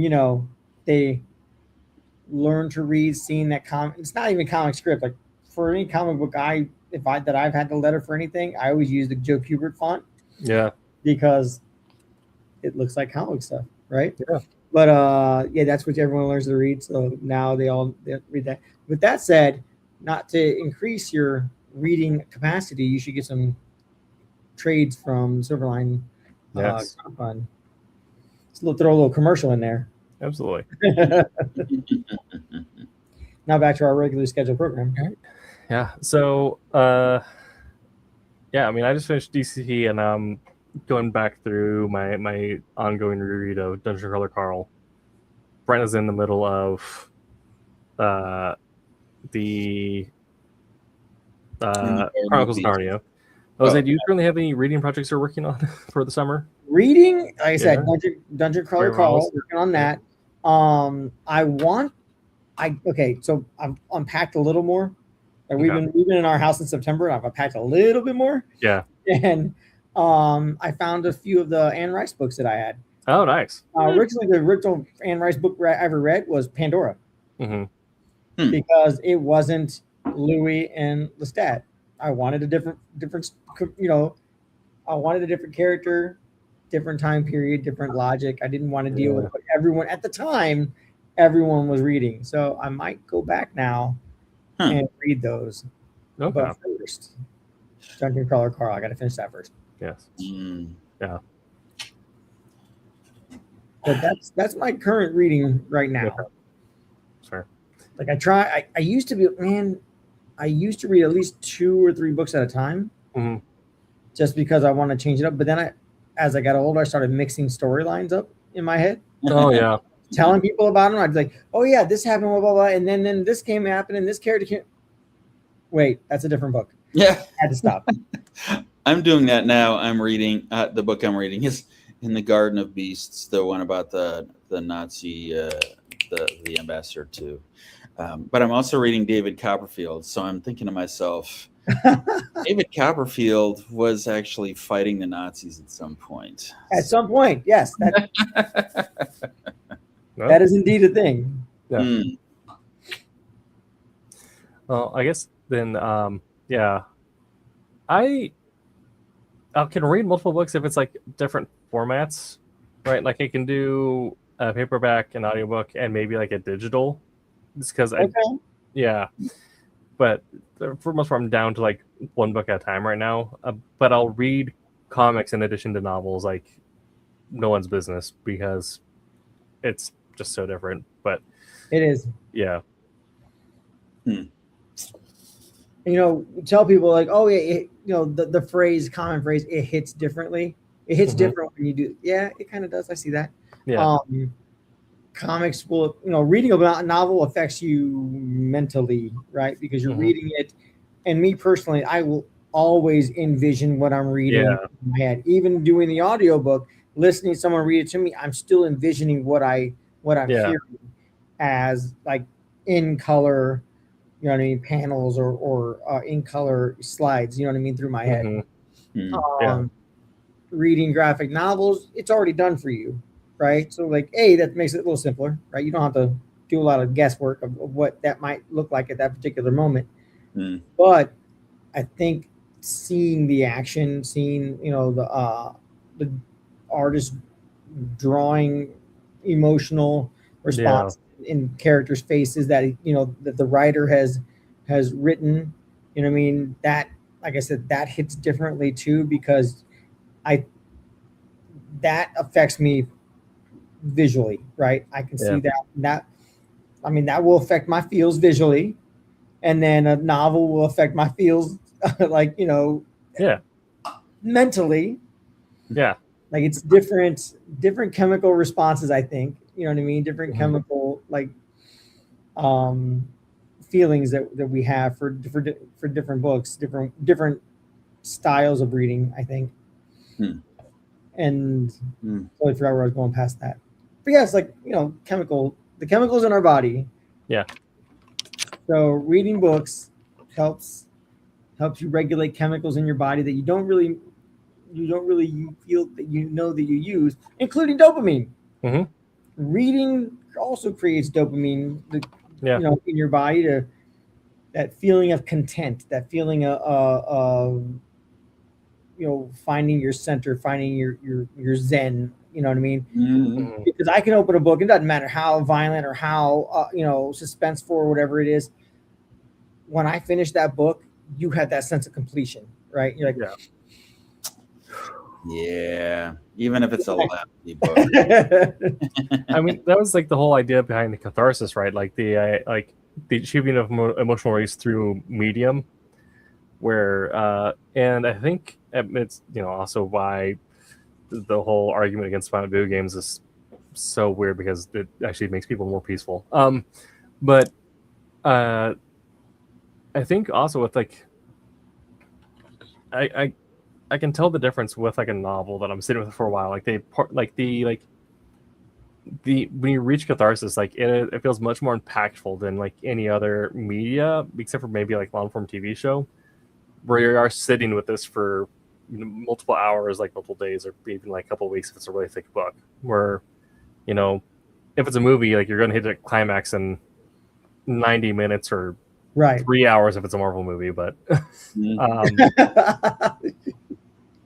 you know, they learn to read seeing that comic. It's not even comic script. Like for any comic book, that I've had the letter for anything, I always use the Joe Kubert font.
Yeah,
because it looks like comic stuff, right?
Yeah.
But that's what everyone learns to read. So now they read that. With that said, not to increase your reading capacity, you should get some trades from Silverline.
Yes.
Fun. Let's throw a little commercial in there.
Absolutely.
Now back to our regularly scheduled program.
Yeah. So, I mean, I just finished DCT, and I'm going back through my ongoing reread of Dungeon Crawler Carl. Brent is in the middle of the Chronicles of Narnia. Jose, do you currently have any reading projects you're working on for the summer?
Reading, like I said, Dungeon Crawler Carl, working on that. So I've unpacked a little more. And we've been in our house in September, and I've unpacked a little bit more.
Yeah.
And I found a few of the Anne Rice books that I had.
Oh, nice.
Originally, the original Anne Rice book I ever read was Pandora. Because it wasn't Louis and Lestat. I wanted a different, I wanted a different character, different time period, different logic. I didn't want to deal with what everyone at the time, everyone was reading. So I might go back now and read those.
Okay.
But first, Dungeon Crawler Carl, I got to finish that first.
Yes. Yeah.
But that's my current reading right now.
Yeah. Sure.
Like I used to read at least 2 or 3 books at a time, just because I want to change it up. But then as I got older, I started mixing storylines up in my head.
Oh yeah.
Telling people about them, I'd be like, "Oh yeah, this happened, blah blah blah," and then this happened, and this character came. Wait, that's a different book.
Yeah,
I had to stop.
I'm doing that now. I'm reading the book I'm reading is In the Garden of Beasts, the one about the Nazi the ambassador too. But I'm also reading David Copperfield, so I'm thinking to myself, David Copperfield was actually fighting the Nazis at some point.
At some point, yes. That is indeed a thing.
Yeah. Well, I guess then, I can read multiple books if it's like different formats, right? Like I can do a paperback, an audiobook, and maybe like a digital. Just because but for most part, I'm down to like one book at a time right now. But I'll read comics in addition to novels, like no one's business, because it's just so different. But
it is.
Yeah.
Tell people like, oh yeah, the common phrase, it hits differently. It hits different when you do. Yeah, it kind of does. I see that.
Yeah.
Comics will, reading a novel affects you mentally, right? Because you're reading it. And me personally, I will always envision what I'm reading in my head. Even doing the audiobook, listening to someone read it to me, I'm still envisioning what I'm hearing as like in color, panels or in color slides, through my head.
Yeah.
Reading graphic novels, it's already done for you, right? So like, that makes it a little simpler, right? You don't have to do a lot of guesswork of what that might look like at that particular moment. But I think seeing the action, seeing the artist drawing emotional response in characters' faces that that the writer has written, you know what I mean, that, like I said, that hits differently too, because that affects me visually, right? I can see that that will affect my feels visually, and then a novel will affect my feels like mentally. Like it's different chemical responses, I think, you know what I mean, different chemical like feelings that we have for different books, different styles of reading, I think. And totally forgot where I was going past that. But yeah, it's like, the chemicals in our body.
Yeah.
So reading books helps you regulate chemicals in your body that you don't really feel that that you use, including dopamine. Reading also creates dopamine, in your body, to that feeling of content, that feeling of finding your center, finding your zen. You know what I mean? Because I can open a book, it doesn't matter how violent or how suspenseful or whatever it is. When I finish that book, you have that sense of completion, right? You're like,
yeah, even if it's a lousy book.
I mean, that was like the whole idea behind the catharsis, right? Like the achieving of emotional release through medium, where and I think it's also why the whole argument against violent video games is so weird, because it actually makes people more peaceful. But I think also with like I can tell the difference with like a novel that I'm sitting with for a while. Like when you reach catharsis, like it feels much more impactful than like any other media, except for maybe like long form TV show, where you are sitting with this for multiple hours, like multiple days, or even like a couple of weeks if it's a really thick book. Where if it's a movie, like you're going to hit a climax in 90 minutes or 3 hours if it's a Marvel movie, but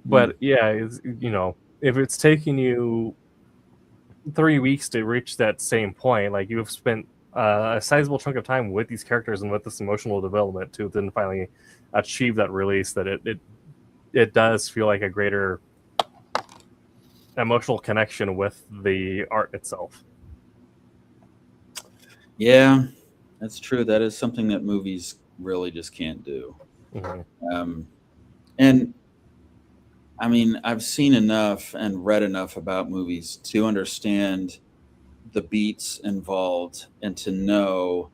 but yeah, if it's taking you 3 weeks to reach that same point, like you've spent a sizable chunk of time with these characters and with this emotional development to then finally achieve that release, that it does feel like a greater emotional connection with the art itself.
Yeah, that's true. That is something that movies really just can't do. And I mean, I've seen enough and read enough about movies to understand the beats involved and to know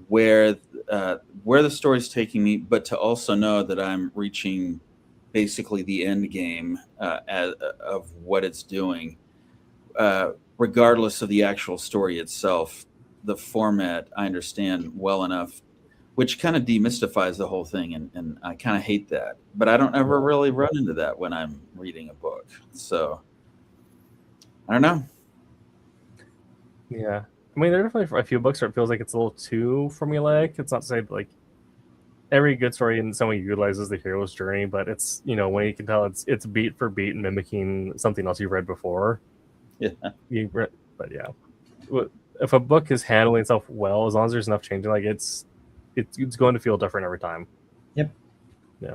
where the story's taking me, but to also know that I'm reaching basically the end game of what it's doing, regardless of the actual story itself. The format I understand well enough, which kind of demystifies the whole thing, and I kind of hate that. But I don't ever really run into that when I'm reading a book. So I don't know.
Yeah. I mean, there are definitely a few books where it feels like it's a little too formulaic. It's not to say like every good story in some way utilizes the hero's journey, but it's when you can tell it's beat for beat mimicking something else you've read before.
Yeah.
But yeah, if a book is handling itself well, as long as there's enough changing, like it's going to feel different every time.
Yep.
Yeah.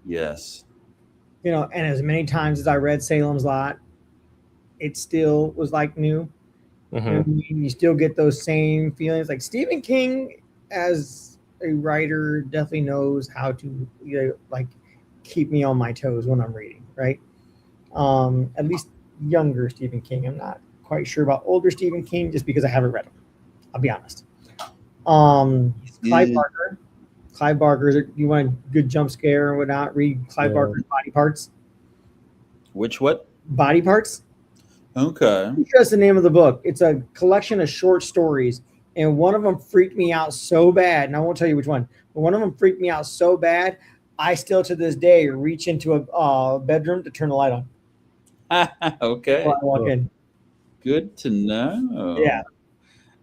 Yes.
And as many times as I read Salem's Lot, it still was like new. You still get those same feelings. Like Stephen King, as a writer, definitely knows how to like keep me on my toes when I'm reading, right? At least younger Stephen King. I'm not quite sure about older Stephen King, just because I haven't read him. I'll be honest. Clive Barker. Clive Barker. You want a good jump scare or whatnot? Read Clive Barker's Body Parts.
Which what?
Body Parts.
Okay.
That's the name of the book. It's a collection of short stories, and one of them freaked me out so bad, and I won't tell you which one, but one of them freaked me out so bad, I still to this day reach into a bedroom to turn the light on.
Okay.
Before I walk in.
Good to know.
Yeah.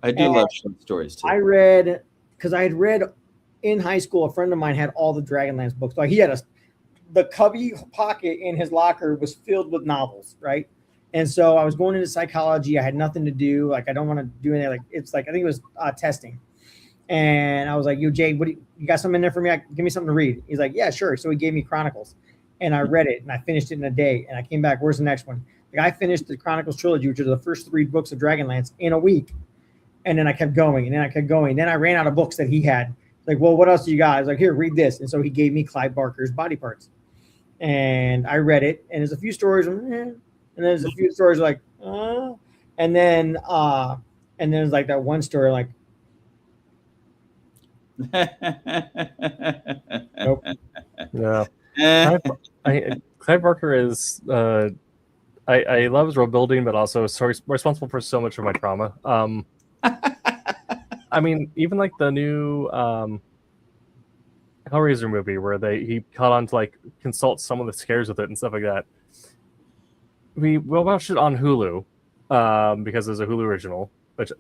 I do love short stories too.
I read, because I had read in high school, a friend of mine had all the Dragonlance books. Like he had the cubby pocket in his locker was filled with novels, right? And so I was going into psychology. I had nothing to do. Like, I don't want to do anything. Like, it's like, I think it was testing. And I was like, yo, Jade, you got something in there for me? Give me something to read. He's like, yeah, sure. So he gave me Chronicles, and I read it, and I finished it in a day. And I came back, where's the next one? Like, I finished the Chronicles trilogy, which are the first 3 books of Dragonlance, in a week. And then I kept going, and then I kept going. Then I ran out of books that he had. Like, well, what else do you got? I was like, here, read this. And so he gave me Clive Barker's Body Parts. And I read it, and there's a few stories, and there's a few stories like, and then there's like that one story like, nope.
Yeah. Clive Barker is I love his world building, but also responsible for so much of my trauma. I mean, even like the new Hellraiser movie where he caught on to like consult some of the scares with it and stuff like that. We watched it on Hulu because it's a Hulu original, but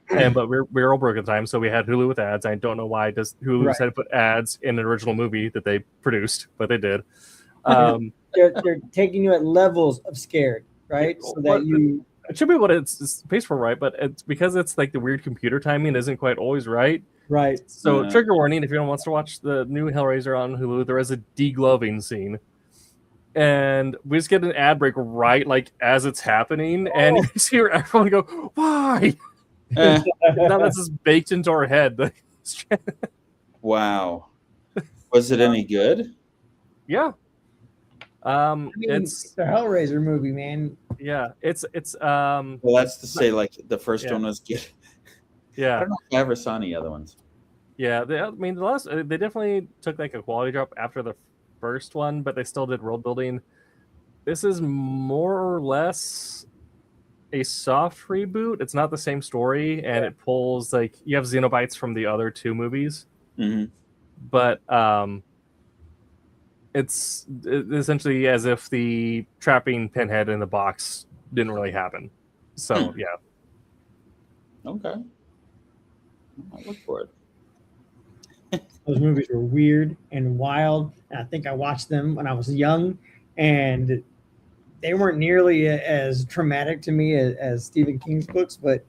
we were all broke at the time, so we had Hulu with ads. I don't know why Hulu decided to put ads in an original movie that they produced, but they did.
They're taking you at levels of scared, right? So that you.
It should be what it's based for, right? But it's because it's like the weird computer timing isn't quite always right.
Right.
So trigger warning: if anyone wants to watch the new Hellraiser on Hulu, there is a degloving scene, and we just get an ad break right like as it's happening, and you see everyone go, "Why?" Now that's just baked into our head.
Wow. Was it any good?
Yeah.
I mean, it's a Hellraiser movie, man.
Yeah, it's
well, that's to say, like the first one was good.
Yeah,
I don't know if I ever saw any other ones.
Yeah, they definitely took like a quality drop after the first one, but they still did world building. This is more or less a soft reboot. It's not the same story, and it pulls like you have Xenobites from the other 2 movies, but it's essentially as if the trapping Pinhead in the box didn't really happen. So yeah.
Okay. I'll look for it.
Those movies were weird and wild, and I think I watched them when I was young, and they weren't nearly as traumatic to me as Stephen King's books, but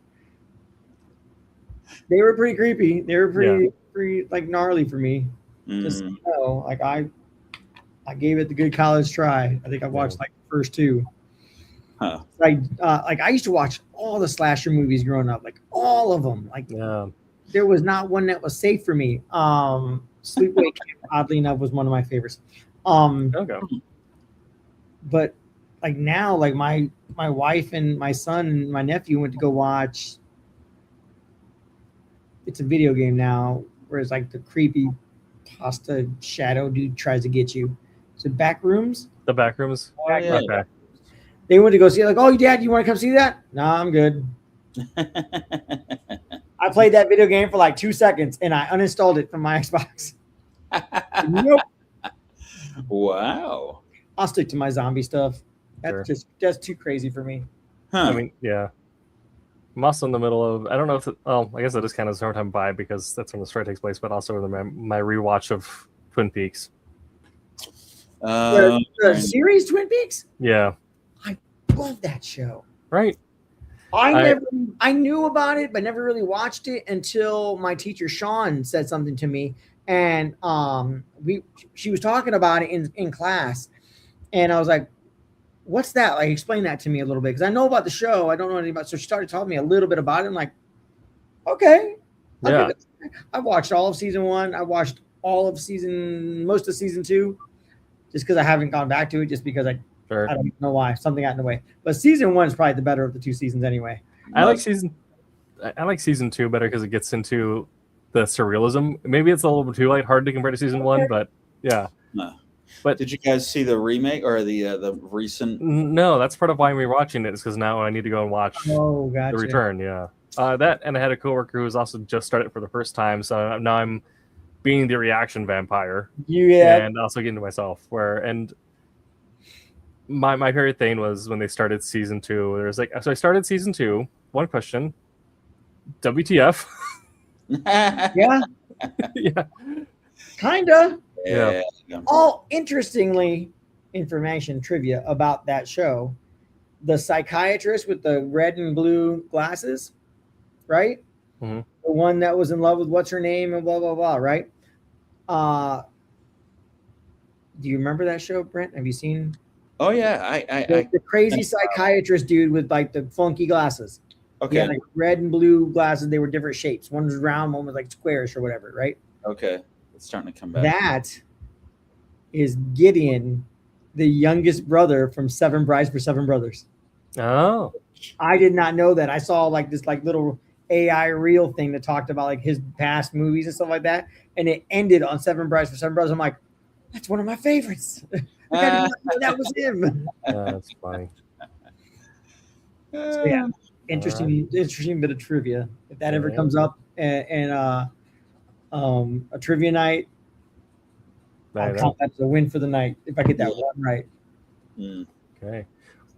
they were pretty creepy. They were pretty like gnarly for me. Just like I gave it the good college try. I think I watched like the first 2. Like I used to watch all the slasher movies growing up, like all of them. Like there was not one that was safe for me. Sleepaway Camp, oddly enough, was one of my favorites. But like now, like my wife and my son and my nephew went to go watch. It's a video game now, where it's like the creepy pasta shadow dude tries to get you. Is it Backrooms?
The Backrooms.
Okay. They went to go see it, like, oh, Dad, you want to come see that? No, I'm good. I played that video game for like 2 seconds, and I uninstalled it from my Xbox. Nope.
Wow.
I'll stick to my zombie stuff. That's too crazy for me.
I mean, yeah. I'm also in the middle of, I don't know if I guess it is kind of summertime vibe because that's when the story takes place, but also my rewatch of Twin Peaks.
The series Twin Peaks?
Yeah.
I love that show.
Right.
I knew about it, but never really watched it until my teacher Sean said something to me, and she was talking about it in class, and I was like, "What's that?" Like, explain that to me a little bit, because I know about the show, I don't know anything about it. So she started telling me a little bit about it. I'm like, okay,
yeah.
I watched all of season 1. I watched most of season 2, just because I haven't gone back to it, just because I don't know why. Something got in the way. But season 1 is probably the better of the 2 seasons anyway.
I like season 2 better because it gets into the surrealism. Maybe it's a little bit too lighthearted to compare to season 1, but yeah.
No.
But
did you guys see the remake or the recent?
No, that's part of why I'm rewatching it, is because now I need to go and watch
gotcha.
The Return. Yeah. That, and I had a coworker who was also just started for the first time, so now I'm being the reaction vampire. And also getting to myself and my favorite thing was when they started season 2. There's like, so I started season 2. One question: WTF?
Yeah.
Yeah.
Kinda.
Yeah.
All interestingly, information trivia about that show. The psychiatrist with the red and blue glasses, right?
Mm-hmm.
The one that was in love with what's her name and blah blah blah, right? Do you remember that show, Brent? Have you seen?
Oh yeah,
The crazy psychiatrist dude with like the funky glasses.
Okay.
He had like red and blue glasses. They were different shapes. One was round, one was like squarish or whatever, right?
Okay, it's starting to come back.
That is Gideon, the youngest brother from Seven Brides for Seven Brothers.
Oh,
I did not know that. I saw like this like little AI reel thing that talked about like his past movies and stuff like that, and it ended on Seven Brides for Seven Brothers. I'm like, that's one of my favorites. I did not know that was him.
that's funny.
So, yeah, interesting bit of trivia. If that ever comes up and a trivia night, I'll count that as a win for the night if I get that one right.
Okay.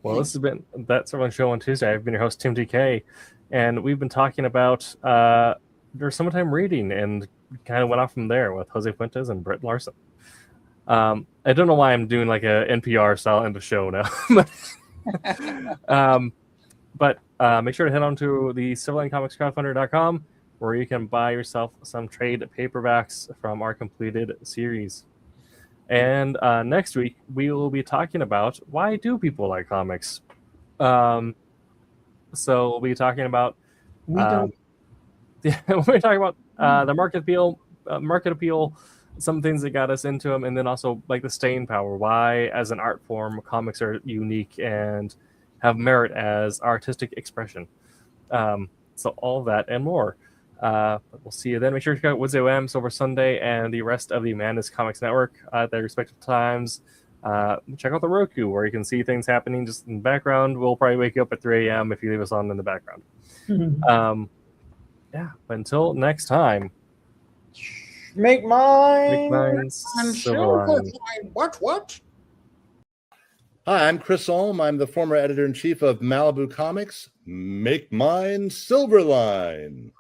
Well, this has been That Silverline Show on Tuesday. I've been your host, Tim DK, and we've been talking about their summertime reading and kind of went off from there with Jose Fuentes and Brett Larson. I don't know why I'm doing like a NPR style end of show now. But make sure to head on to the silverlinecomicscrowdfunder.com where you can buy yourself some trade paperbacks from our completed series. And next week, we will be talking about why do people like comics? So we'll be talking about we'll be talking about the market appeal, some things that got us into them, and then also like the staying power. Why, as an art form, comics are unique and have merit as artistic expression. So all of that and more. We'll see you then. Make sure to check out Wednesday OM, Silver Sunday, and the rest of the Madness Comics Network at their respective times. Check out the Roku, where you can see things happening just in the background. We'll probably wake you up at 3 a.m. if you leave us on in the background. Yeah, but until next time.
Make mine
Silverline.
What? Hi, I'm Chris Olm. I'm the former editor-in-chief of Malibu Comics. Make mine Silverline.